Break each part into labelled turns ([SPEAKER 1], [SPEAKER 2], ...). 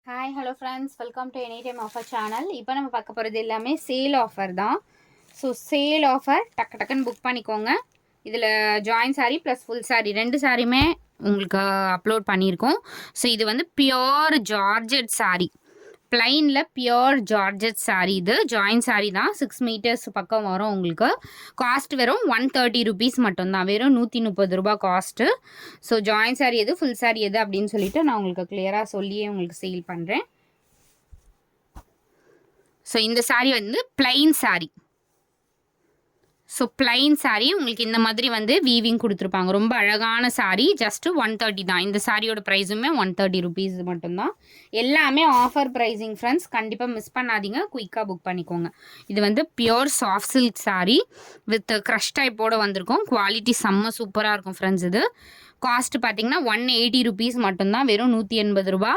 [SPEAKER 1] Hi hello friends, welcome to any time offer channel. இப்போ நம்ம பார்க்க போகிறது எல்லாமே சேல் ஆஃபர் தான். ஸோ சேல் ஆஃபர் டக்குன்னு புக் பண்ணிக்கோங்க. இதில் join sari plus full sari ரெண்டு சாரியுமே உங்களுக்கு அப்லோட் பண்ணியிருக்கோம். ஸோ இது வந்து பியோர் ஜார்ஜெட் சாரீ, பிளைனில் பியோர் ஜார்ஜெட் சாரீ. இது ஜாயின் சாரீ தான். 6 மீட்டர்ஸ் பக்கம் வரும். உங்களுக்கு காஸ்ட் வெறும் 130 ருபீஸ் மட்டும்தான், வெறும் 130 ரூபா காஸ்ட்டு. ஸோ ஜாயின் சாரீ எது ஃபுல் சாரீ எது அப்படின்னு சொல்லிட்டு நான் உங்களுக்கு கிளியராக சொல்லியே உங்களுக்கு சேல் பண்ணுறேன். ஸோ இந்த சாரீ வந்து plain sari. So plain sari உங்களுக்கு இந்த மாதிரி வந்து வீவிங் கொடுத்துருப்பாங்க. ரொம்ப அழகான சாரீ. ஜஸ்ட்டு 130 தான். இந்த சாரியோட ப்ரைஸுமே 130 ருபீஸ் மட்டும்தான். எல்லாமே ஆஃபர் ப்ரைஸிங் ஃப்ரெண்ட்ஸ், கண்டிப்பாக மிஸ் பண்ணாதீங்க, குயிக்காக புக் பண்ணிக்கோங்க. இது வந்து pure soft silk sari with crush டைப்போடு வந்திருக்கும். குவாலிட்டி செம்ம சூப்பராக இருக்கும் ஃப்ரெண்ட்ஸ். இது காஸ்ட் பார்த்தீங்கன்னா 180 ருபீஸ் மட்டும்தான், வெறும் 180 ரூபா.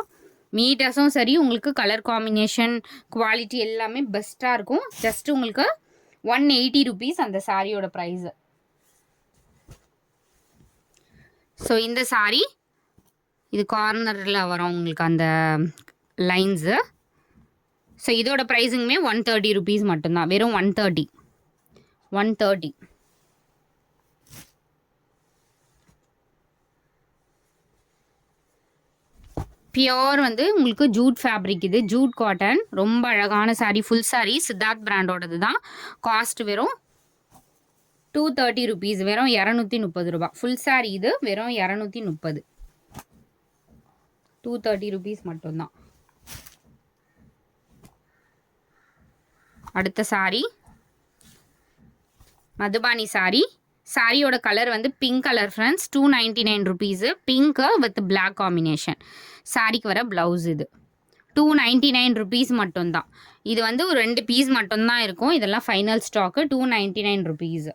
[SPEAKER 1] மீட்டர்ஸும் சரி, உங்களுக்கு கலர் காம்பினேஷன் குவாலிட்டி எல்லாமே பெஸ்ட்டாக இருக்கும். ஜஸ்ட் உங்களுக்கு 180 ருபீஸ் அந்த சாரியோட ப்ரைஸு. ஸோ இந்த சாரீ இது கார்னரில் வரும் உங்களுக்கு அந்த லைன்ஸு. ஸோ இதோட ப்ரைஸுங்குமே 130 ருபீஸ் மட்டும்தான், வெறும் 130. பியோர் வந்து உங்களுக்கு ஜூட் ஃபேப்ரிக். இது ஜூட் காட்டன், ரொம்ப அழகான சாரீ. ஃபுல் சாரீ சித்தார்த் பிராண்டோடது தான். காஸ்ட் வெறும் 230 ருபீஸ், வெறும் 230 ரூபா. ஃபுல் சாரீ இது வெறும் 230, 230 ருபீஸ் மட்டும்தான். அடுத்த சாரீ மதுபானி சாரீ. சாரியோட கலர் வந்து pink colour friends. 299 rupees. Pink with black combination. சாரிக்கு வர ப்ளவுஸ் இது 299 ருபீஸ் மட்டும்தான். இது வந்து ஒரு 2 பீஸ் மட்டும்தான் இருக்கும். இதெல்லாம் ஃபைனல் ஸ்டாக்கு. 299 ருபீஸ்.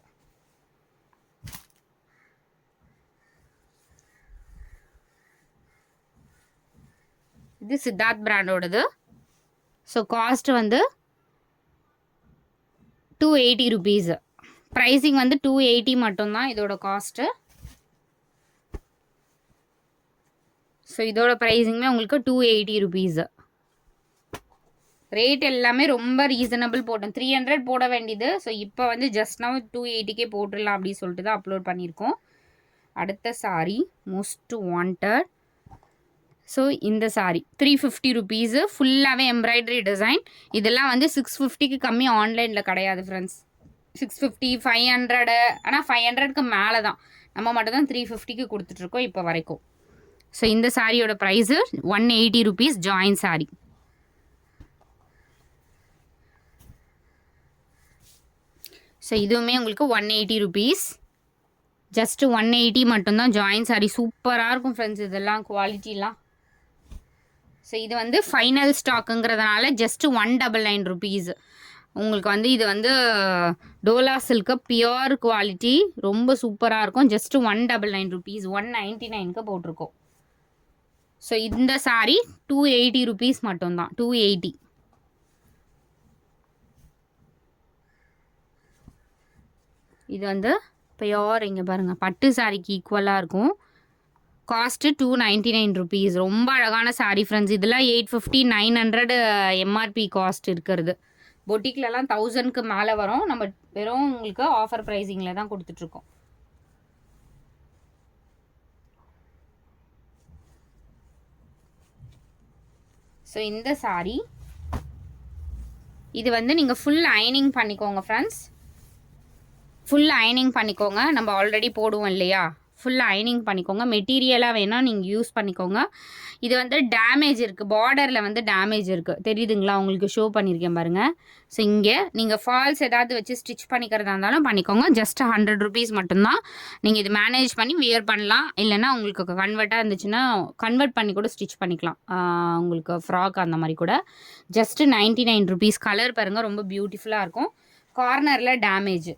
[SPEAKER 1] இது சித்தார்த் பிராண்டோடது. ஸோ காஸ்ட் வந்து 280 ருபீஸ். ப்ரைஸிங் வந்து 280 மட்டும்தான் இதோட காஸ்ட்டு. ஸோ இதோட ப்ரைஸிங்குமே உங்களுக்கு 280 ருபீஸு. ரேட் எல்லாமே ரொம்ப ரீசனபிள் போட்டோம். 300 போட வேண்டியது. ஸோ இப்போ வந்து ஜஸ்ட் நம்ம 280க்கே போட்டுடலாம் அப்படின்னு சொல்லிட்டு தான் அப்லோட் பண்ணியிருக்கோம். அடுத்த சாரீ மோஸ்ட் வாண்டட். ஸோ இந்த சாரீ 350 ருபீஸு. ஃபுல்லாகவே எம்ப்ராய்டரி டிசைன். இதெல்லாம் வந்து 650க்கு கம்மி ஆன்லைனில் கிடையாது ஃப்ரெண்ட்ஸ். 650, 500, ஆனால் 500க்கு மேலே தான். நம்ம மட்டும் தான் 350க்கு கொடுத்துட்ருக்கோம் இப்போ வரைக்கும். ஸோ இந்த சாரியோட price 180 rupees join sari. So இதுவுமே உங்களுக்கு 180 ருபீஸ். ஜஸ்ட்டு 180 மட்டும்தான் ஜாயின் சாரீ. சூப்பராக இருக்கும் ஃப்ரெண்ட்ஸ் இதெல்லாம் குவாலிட்டிலாம். ஸோ இது வந்து ஃபைனல் ஸ்டாக்குங்கிறதுனால ஜஸ்ட்டு 199 ருபீஸ். உங்களுக்கு வந்து இது வந்து டோலா சில்க்கு பியோர் குவாலிட்டி, ரொம்ப சூப்பராக இருக்கும். Just 199 rupees. 199க்கு போட்டிருக்கோம். ஸோ இந்த சாரீ 280 ருபீஸ் மட்டும்தான், 280. இது வந்து பியோர், இங்கே பாருங்கள், பட்டு சாரிக்கு ஈக்குவலாக இருக்கும். Cost 299 rupees. ரொம்ப அழகான சாரீ ஃப்ரெண்ட்ஸ். இதெல்லாம் 850, 900 எம்ஆர்பி காஸ்ட் இருக்கிறது. பொட்டிக்லலாம் 1000க்கு மேலே வரும். நம்ம வெறும் உங்களுக்கு ஆஃபர் ப்ரைஸிங்கில் தான் கொடுத்துட்ருக்கோம். ஸோ இந்த சாரீ இது வந்து நீங்கள் ஃபுல் அயனிங் பண்ணிக்கோங்க ஃப்ரெண்ட்ஸ். ஃபுல் அயனிங் பண்ணிக்கோங்க. நம்ம ஆல்ரெடி போடுவோம் இல்லையா, ஃபுல் அயனிங் பண்ணிக்கோங்க. மெட்டீரியலாக வேணால் நீங்கள் யூஸ் பண்ணிக்கோங்க. இது வந்து டேமேஜ் இருக்குது, பார்டரில் வந்து டேமேஜ் இருக்குது, தெரியுதுங்களா உங்களுக்கு? ஷோ பண்ணியிருக்கேன் பாருங்கள். ஸோ இங்கே நீங்கள் ஃபால்ஸ் ஏதாவது வச்சு ஸ்டிச் பண்ணிக்கிறதா இருந்தாலும் பண்ணிக்கோங்க. ஜஸ்ட் 100 ருபீஸ் மட்டும்தான். நீங்கள் இது மேனேஜ் பண்ணி வியர் பண்ணலாம். இல்லைன்னா உங்களுக்கு கன்வெர்ட்டாக இருந்துச்சுன்னா கன்வெர்ட் பண்ணி கூட ஸ்டிச் பண்ணிக்கலாம். உங்களுக்கு ஃப்ராக் அந்த மாதிரி கூட. Just 99 rupees. கலர் பாருங்கள், ரொம்ப பியூட்டிஃபுல்லாக இருக்கும். கார்னரில் டேமேஜ்.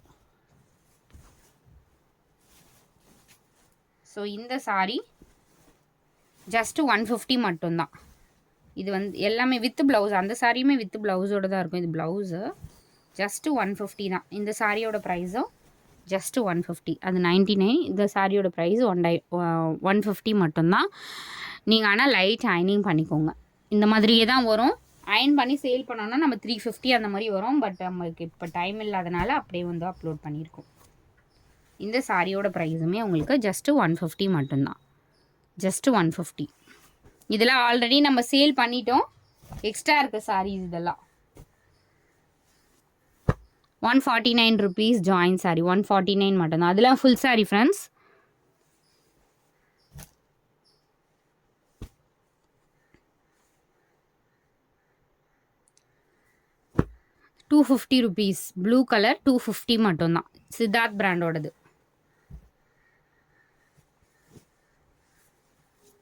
[SPEAKER 1] ஸோ இந்த சாரீ ஜஸ்ட்டு 150 மட்டும்தான். இது வந்து எல்லாமே வித் ப்ளவுஸ். அந்த சாரியுமே வித் ப்ளவுஸோடு தான் இருக்கும். இது ப்ளவுஸு. ஜஸ்ட்டு 150 தான். இந்த சாரியோட ப்ரைஸும் ஜஸ்ட்டு 150. அது 99. இந்த சாரியோட ப்ரைஸ் 150 மட்டும்தான். நீங்கள் ஆனால் லைட் அயனிங் பண்ணிக்கோங்க. இந்த மாதிரியே தான் வரும். அயன் பண்ணி சேல் பண்ணோன்னா நம்ம 350 அந்த மாதிரி வரும். பட் நம்மளுக்கு இப்போ டைம் இல்லாதனால அப்படியே வந்து அப்லோட் பண்ணியிருக்கோம். இந்த சாரியோட ப்ரைஸுமே உங்களுக்கு ஜஸ்ட்டு 150 மட்டும்தான். ஜஸ்ட்டு 150. இதெல்லாம் ஆல்ரெடி நம்ம சேல் பண்ணிட்டோம். எக்ஸ்ட்ரா இருக்க சாரீஸ் இதெல்லாம் 149 rupees ஜாயின் சாரி. 149 மட்டும்தான். அதெல்லாம் full sorry friends. ₹250 blue colour 250 மட்டும்தான். சித்தார்த் பிராண்டோடது.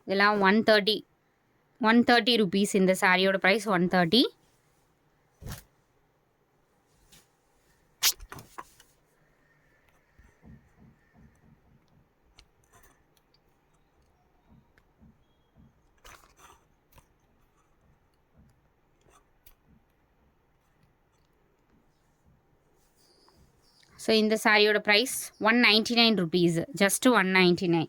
[SPEAKER 1] இதெல்லாம் 130 rupees. இந்த சாரியோட ப்ரைஸ் 130. ஸோ இந்த சாரியோட ப்ரைஸ் 199 rupees. ஜஸ்ட்டு 199.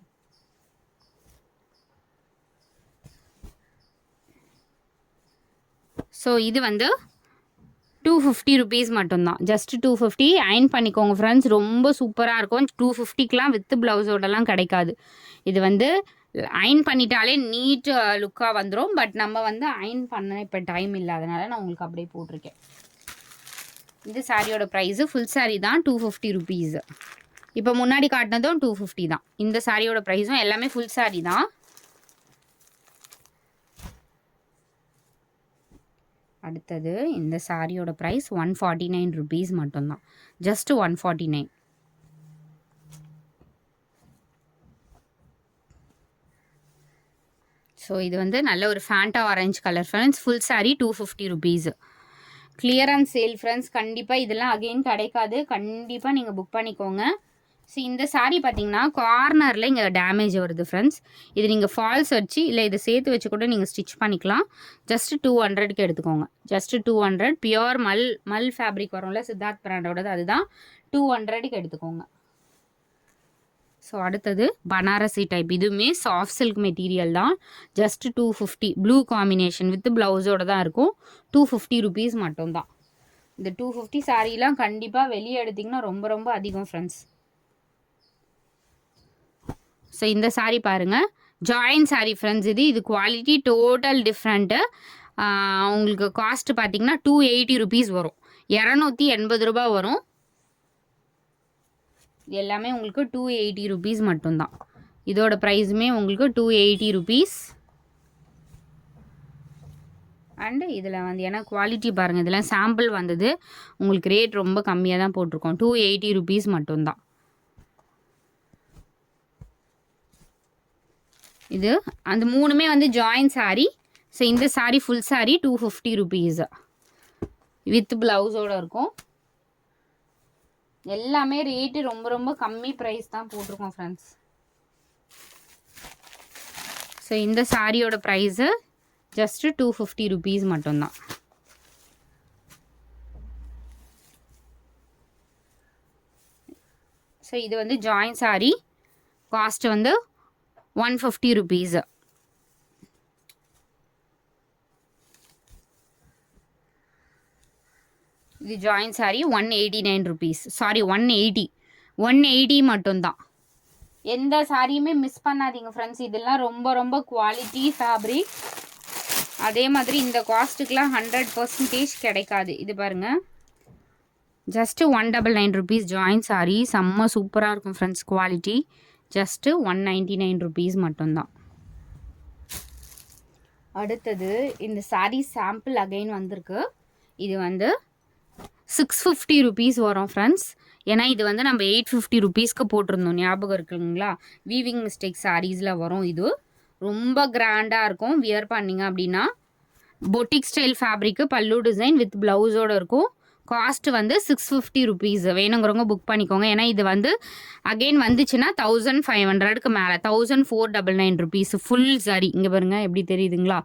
[SPEAKER 1] ஸோ இது வந்து 250 rupees மட்டும்தான். ஜஸ்ட்டு 250. அயன் பண்ணிக்கோங்க ஃப்ரெண்ட்ஸ். ரொம்ப சூப்பராக இருக்கும். 250க்கெலாம் வித் ப்ளவுஸோடலாம் கிடைக்காது. இது வந்து அயன் பண்ணிட்டாலே நீட் லுக்காக வந்துடும். பட் நம்ம வந்து அயன் பண்ண இப்போ டைம் இல்லாதனால நான் உங்களுக்கு அப்படியே போட்டிருக்கேன். இந்த சாரியோட ப்ரைஸு ஃபுல் சாரி தான் 250 rupees. இப்போ முன்னாடி காட்டினதும் 250 தான். இந்த சாரியோட ப்ரைஸும் எல்லாமே ஃபுல் சாரி தான். அடுத்தது இந்த சாரியோட ப்ரைஸ் 149 rupees மட்டும்தான். ஜஸ்ட்டு 149. ஸோ இது வந்து நல்ல ஒரு Fanta orange colour friends. Full sorry 250 rupees. Clearance sale friends. கண்டிப்பாக இதெல்லாம் அகெயின் கிடைக்காது. கண்டிப்பாக நீங்கள் புக் பண்ணிக்கோங்க. ஸோ இந்த சாரீ பார்த்தீங்கன்னா கார்னரில் இங்கே டேமேஜ் வருது ஃப்ரெண்ட்ஸ். இது நீங்கள் ஃபால்ஸ் வச்சு இல்லை இதை சேர்த்து வச்சு கூட நீங்கள் ஸ்டிச் பண்ணிக்கலாம். ஜஸ்ட்டு 200க்கு எடுத்துக்கோங்க. ஜஸ்ட்டு 200. பியோர் மல் ஃபேப்ரிக் வரும்ல சித்தார்த் பிராண்டோடது, அதுதான். 200க்கு எடுத்துக்கோங்க. ஸோ அடுத்தது பனாரசி டைப். இதுவுமே சாஃப்ட் சில்க் மெட்டீரியல் தான். ஜஸ்ட் 250. ப்ளூ காம்பினேஷன் வித் ப்ளவுஸோடு தான் இருக்கும். 250 rupees மட்டும்தான். இந்த 250 சாரீலாம் கண்டிப்பாக வெளியே எடுத்திங்கன்னா ரொம்ப ரொம்ப அதிகம் ஃப்ரெண்ட்ஸ். ஸோ இந்த சாரீ பாருங்கள், ஜாயின் சாரீ ஃப்ரெண்ட்ஸ். இது குவாலிட்டி டோட்டல் டிஃப்ரெண்ட்டு. உங்களுக்கு காஸ்ட்டு பார்த்தீங்கன்னா 280 rupees வரும். 280 ரூபா வரும். இது எல்லாமே உங்களுக்கு 280 rupees மட்டும்தான். இதோட ப்ரைஸுமே உங்களுக்கு 280 rupees. அண்டு இதில் வந்து ஏன்னா குவாலிட்டி பாருங்கள், இதெல்லாம் சாம்பிள் வந்தது. உங்களுக்கு ரேட் ரொம்ப கம்மியாக தான் போட்டிருக்கோம். 280 rupees மட்டும்தான். இது அந்த மூணுமே வந்து ஜாயின் சாரீ. ஸோ இந்த sari full sari 250 rupees with ப்ளவுஸோடு இருக்கும். எல்லாமே ரேட்டு ரொம்ப ரொம்ப கம்மி ப்ரைஸ் தான் போட்டிருக்கோம் ஃப்ரெண்ட்ஸ். ஸோ இந்த சாரியோட ப்ரைஸு ஜஸ்ட்டு 250 rupees மட்டும்தான். ஸோ இது வந்து ஜாயின் சாரி. காஸ்ட் வந்து 150 rupees. இது ஜாயின் சாரி 189 rupees. சாரி 180 மட்டும்தான். எந்த சாரியுமே மிஸ் பண்ணாதீங்க ஃப்ரெண்ட்ஸ். இதெல்லாம் ரொம்ப ரொம்ப குவாலிட்டி ஃபேப்ரிக். அதே மாதிரி இந்த காஸ்ட்டுக்கெலாம் 100% கிடைக்காது. இது பாருங்கள், ஜஸ்ட்டு 199 rupees ஜாயின் சாரி. செம்ம சூப்பராக இருக்கும் ஃப்ரெண்ட்ஸ். குவாலிட்டி ஜஸ்ட்டு 199 rupees மட்டும்தான். அடுத்தது இந்த சாரி சாம்பிள் அகைன் வந்திருக்கு. இது வந்து 650 rupees வரும் ஃப்ரெண்ட்ஸ். ஏன்னா இது வந்து நம்ம 850 rupeesக்கு போட்டிருந்தோம், ஞாபகம் இருக்குங்களா? வீவிங் மிஸ்டேக் சாரீஸில் வரும். இது ரொம்ப கிராண்டாக இருக்கும். வியர் பண்ணிங்க அப்படின்னா பொட்டிக் ஸ்டைல் ஃபேப்ரிக்கு, பல்லு டிசைன் வித் ப்ளவுஸோடு இருக்கும். காஸ்ட் வந்து 650 rupees. வேணுங்கிறவங்க புக் பண்ணிக்கோங்க. ஏன்னா இது வந்து அகெயின் வந்துச்சுன்னா 1500க்கு மேலே, 1499 rupees ஃபுல் சாரி. இங்கே பாருங்கள் எப்படி தெரியுதுங்களா?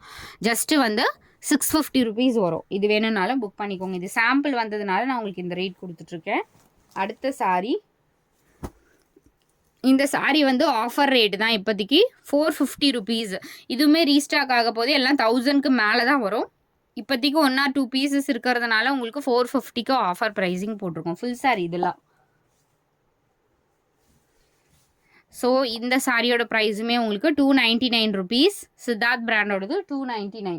[SPEAKER 1] ஜஸ்ட்டு வந்து 650 rupees வரும். இது வேணும்னாலும் புக் பண்ணிக்கோங்க. இது சாம்பிள் வந்ததுனால நான் உங்களுக்கு இந்த ரேட் கொடுத்துட்ருக்கேன். அடுத்த சாரி இந்த சாரீ வந்து ஆஃபர் ரேட்டு தான் இப்போதைக்கு 450 ருபீஸ். இதுவுமே ரீஸ்டாக் ஆக போது எல்லாம் 1000க்கு மேலே தான் வரும். இப்போதைக்கு 1 or 2 பீசஸ் இருக்கிறதுனால உங்களுக்கு 450க்கு ஆஃபர் ப்ரைஸிங் போட்டிருக்கோம் ஃபுல் சாரீ இதெல்லாம். ஸோ இந்த சாரியோட ப்ரைஸுமே உங்களுக்கு 299 ருபீஸ். சித்தார்த் பிராண்டோடது 299.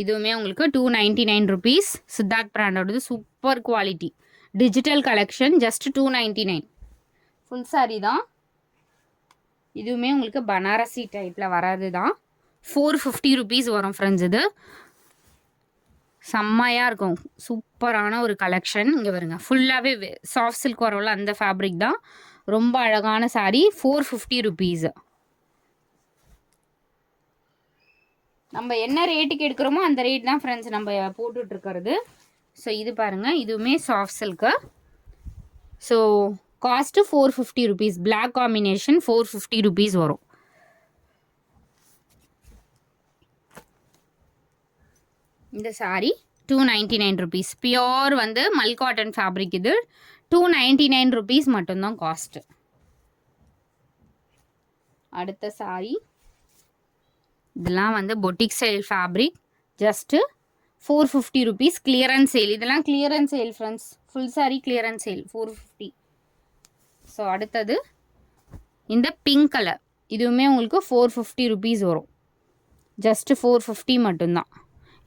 [SPEAKER 1] இதுவுமே உங்களுக்கு 299 ருபீஸ். சித்தார்த் பிராண்டோடது super quality digital collection. Just 299 full sari தான். இதுவுமே உங்களுக்கு பனாரசி டைப்பில் வராது தான். 450 ருபீஸ் வரும் ஃப்ரெண்ட்ஸ். இது செம்மையாக இருக்கும். சூப்பரான ஒரு கலெக்ஷன். இங்கே வருங்க ஃபுல்லாகவே சாஃப்ட் சில்க் வரல அந்த ஃபேப்ரிக் தான். ரொம்ப அழகான சாரீ. 450 ருபீஸ். நம்ம என்ன ரேட்டுக்கு எடுக்கிறோமோ அந்த ரேட் தான் ஃப்ரெண்ட்ஸ் நம்ம போட்டுட்ருக்கிறது. ஸோ இது பாருங்கள், இதுவுமே soft silk. So cost 450 rupees. Black combination 450 rupees வரும். இந்த சாரீ 299 ருபீஸ். பியோர் வந்து மல் காட்டன் ஃபேப்ரிக். இது 299 ருபீஸ் மட்டும்தான் காஸ்ட்டு. அடுத்த சாரீ இதெல்லாம் வந்து boutique style fabric. Just 450 rupees. Clearance sale. இதெல்லாம் clearance sale friends. Full sari clearance sale 450. So அடுத்தது இந்த பிங்க் கலர். இதுவுமே உங்களுக்கு 450 ருபீஸ் வரும். ஜஸ்ட்டு 450 மட்டும்தான்.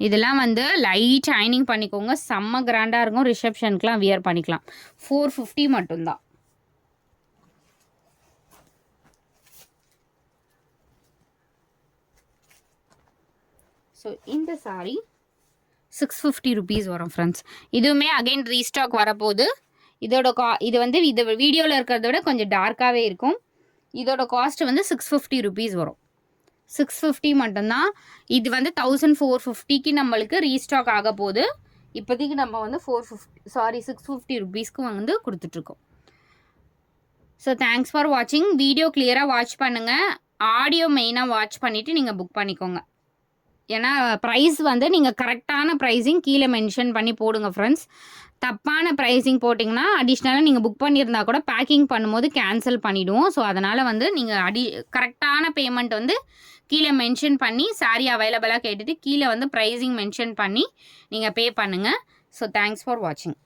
[SPEAKER 1] இதெல்லாம் வந்து லைட் ஷைனிங் பண்ணிக்கோங்க. செம்ம கிராண்டாக இருக்கும். ரிசப்ஷனுக்குலாம் வியர் பண்ணிக்கலாம். 450 மட்டும்தான். ஸோ இந்த சாரீ 650 ருபீஸ் வரும் ஃப்ரெண்ட்ஸ். இதுவுமே அகைன் ரீஸ்டாக் வரப்போகுது. இதோட இது வந்து இது வீடியோவில் இருக்கிறத விட கொஞ்சம் டார்க்காகவே இருக்கும். இதோட காஸ்ட் வந்து 650 ருபீஸ் வரும். 650 மட்டும்தான். இது வந்து 1450க்கு நம்மளுக்கு ரீஸ்டாக் ஆக போகுது. இப்போதைக்கு நம்ம வந்து 650 ருபீஸ்க்கு வந்து கொடுத்துட்ருக்கோம். ஸோ தேங்க்ஸ் ஃபார் வாட்சிங். வீடியோ கிளியராக வாட்ச் பண்ணுங்கள். ஆடியோ மெயினாக வாட்ச் பண்ணிவிட்டு நீங்கள் புக் பண்ணிக்கோங்க. ஏன்னா ப்ரைஸ் வந்து நீங்கள் கரெக்டான ப்ரைஸிங் கீழே மென்ஷன் பண்ணி போடுங்க ஃப்ரெண்ட்ஸ். தப்பான ப்ரைஸிங் போட்டிங்கன்னா அடிஷ்னலாக நீங்கள் புக் பண்ணியிருந்தா கூட பேக்கிங் பண்ணும்போது கேன்சல் பண்ணிவிடுவோம். ஸோ அதனால் வந்து நீங்கள் கரெக்டான பேமெண்ட் வந்து கீழே மென்ஷன் பண்ணி சாரீ அவைலபிளாக கேட்டுட்டு கீழே வந்து ப்ரைஸிங் மென்ஷன் பண்ணி நீங்கள் பே பண்ணுங்கள். ஸோ தேங்க்ஸ் ஃபார் வாட்சிங்.